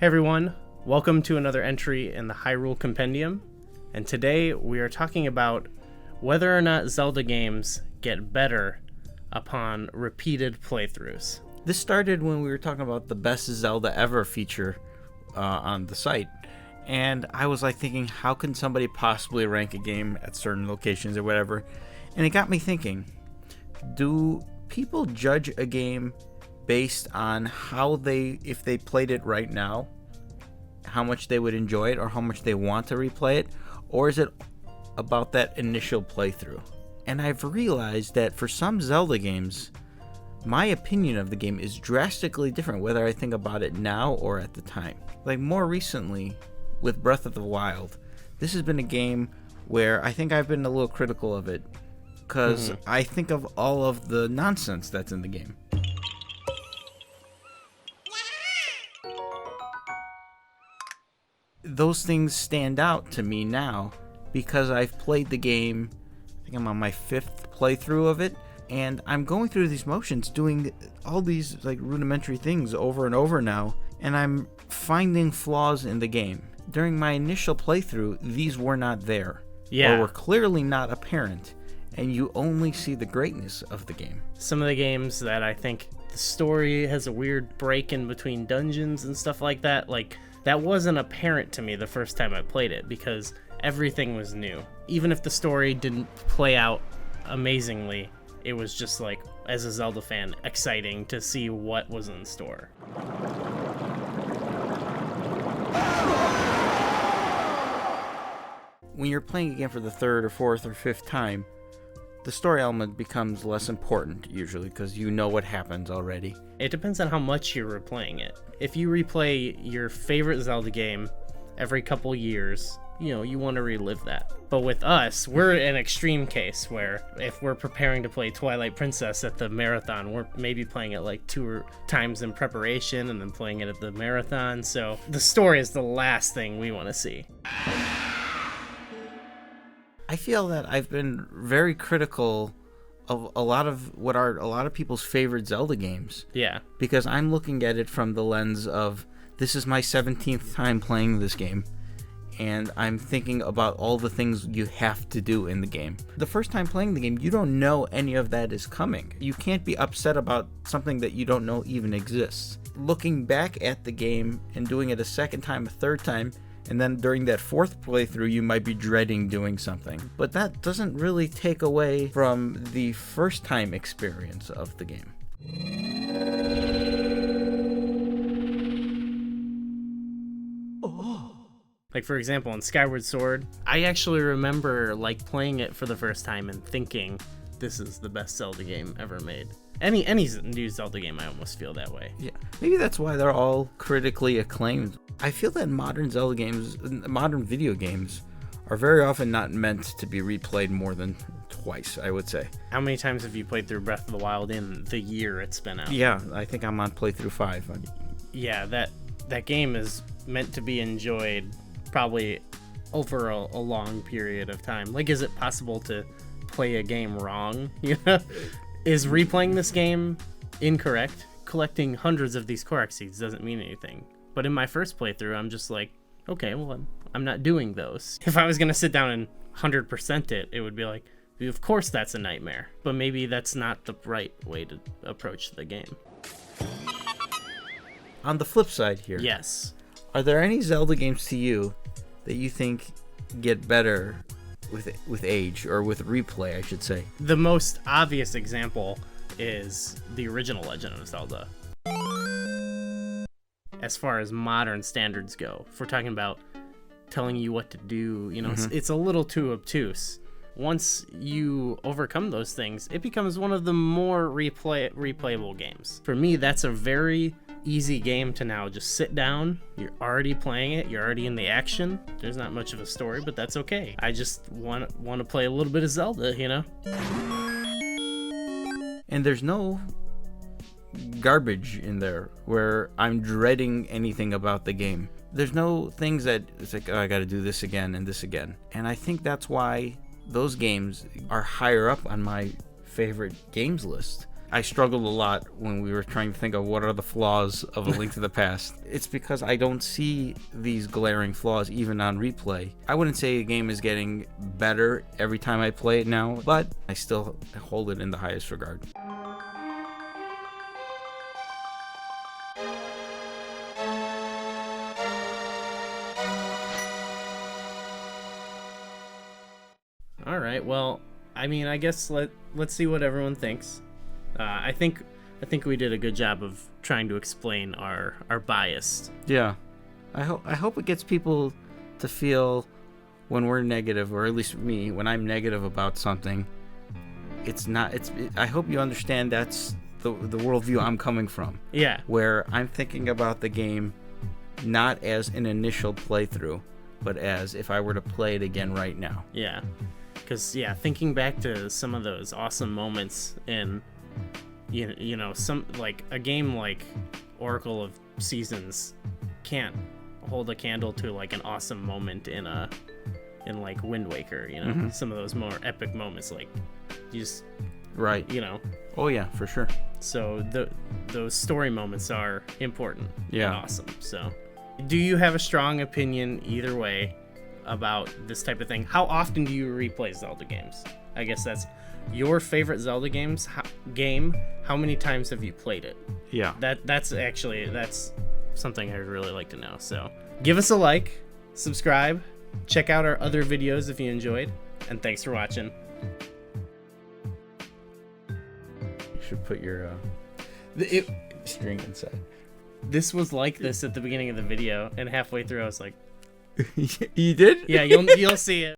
Hey everyone, welcome to another entry in the Hyrule Compendium, and today we are talking about whether or not Zelda games get better upon repeated playthroughs. This started when we were talking about the best Zelda ever feature on the site, and I was like thinking, how can somebody possibly rank a game at certain locations or whatever? And it got me thinking, do people judge a game based on if they played it right now, how much they would enjoy it or how much they want to replay it, or is it about that initial playthrough? And I've realized that for some Zelda games, my opinion of the game is drastically different whether I think about it now or at the time. Like more recently with Breath of the Wild, this has been a game where I think I've been a little critical of it because I think of all of the nonsense that's in the game. Those things stand out to me now because I've played the game, I think I'm on my 5th playthrough of it, and I'm going through these motions doing all these like rudimentary things over and over now, and I'm finding flaws in the game. During my initial playthrough, these were not there, or were clearly not apparent, and you only see the greatness of the game. Some of the games that I think the story has a weird break in between dungeons and stuff like that, that wasn't apparent to me the first time I played it because everything was new. Even if the story didn't play out amazingly, it was just like, as a Zelda fan, exciting to see what was in store. When you're playing a game for the 3rd or 4th or 5th time, the story element becomes less important usually because you know what happens already. It depends on how much you're replaying it. If you replay your favorite Zelda game every couple years, you want to relive that. But with us, we're an extreme case where if we're preparing to play Twilight Princess at the marathon, we're maybe playing it like 2 times in preparation and then playing it at the marathon. So the story is the last thing we want to see. I feel that I've been very critical of a lot of what are a lot of people's favorite Zelda games. Yeah. Because I'm looking at it from the lens of, this is my 17th time playing this game, and I'm thinking about all the things you have to do in the game. The first time playing the game, you don't know any of that is coming. You can't be upset about something that you don't know even exists. Looking back at the game and doing it a second time, a third time, and then during that 4th playthrough, you might be dreading doing something. But that doesn't really take away from the first time experience of the game. Like, for example, in Skyward Sword, I actually remember playing it for the first time and thinking, this is the best Zelda game ever made. Any new Zelda game, I almost feel that way. Yeah, maybe that's why they're all critically acclaimed. I feel that modern video games, are very often not meant to be replayed more than twice, I would say. How many times have you played through Breath of the Wild in the year it's been out? Yeah, I think I'm on playthrough 5. Yeah, that game is meant to be enjoyed probably over a long period of time. Is it possible to play a game wrong? Is replaying this game incorrect? Collecting hundreds of these Korok seeds doesn't mean anything. But in my first playthrough, I'm just like, okay, well, I'm not doing those. If I was going to sit down and 100% it would be like, of course that's a nightmare. But maybe that's not the right way to approach the game. On the flip side here. Yes. Are there any Zelda games to you that you think get better with age, or with replay, I should say? The most obvious example is the original Legend of Zelda. As far as modern standards go, if we're talking about telling you what to do, it's a little too obtuse. Once you overcome those things, it becomes one of the more replayable games. For me, that's a very easy game to now just sit down. You're already playing it. You're already in the action. There's not much of a story, but that's okay. I just want to play a little bit of Zelda, And there's no garbage in there where I'm dreading anything about the game. There's no things that it's like, oh, I gotta do this again and this again. And I think that's why those games are higher up on my favorite games list. I struggled a lot when we were trying to think of what are the flaws of A Link to the Past. It's because I don't see these glaring flaws even on replay. I wouldn't say a game is getting better every time I play it now, but I still hold it in the highest regard. All right. Well, I mean, I guess let's see what everyone thinks. I think we did a good job of trying to explain our bias. Yeah, I hope it gets people to feel when we're negative, or at least me, when I'm negative about something. I hope you understand that's the worldview I'm coming from. Yeah. Where I'm thinking about the game not as an initial playthrough, but as if I were to play it again right now. Yeah. Because thinking back to some of those awesome moments in, you know, some like a game like Oracle of Seasons can't hold a candle to like an awesome moment in like Wind Waker. You know, some of those more epic moments, like you just right. You know. Oh yeah, for sure. So those story moments are important. Yeah. And awesome. So, do you have a strong opinion either way about this type of thing? How often do you replay Zelda games? I guess that's your favorite Zelda game. How many times have you played it? Yeah. That's something I'd really like to know. So give us a like, subscribe, check out our other videos if you enjoyed, and thanks for watching. You should put your string inside. This was like this at the beginning of the video, and halfway through I was like, You did? yeah, you'll see it.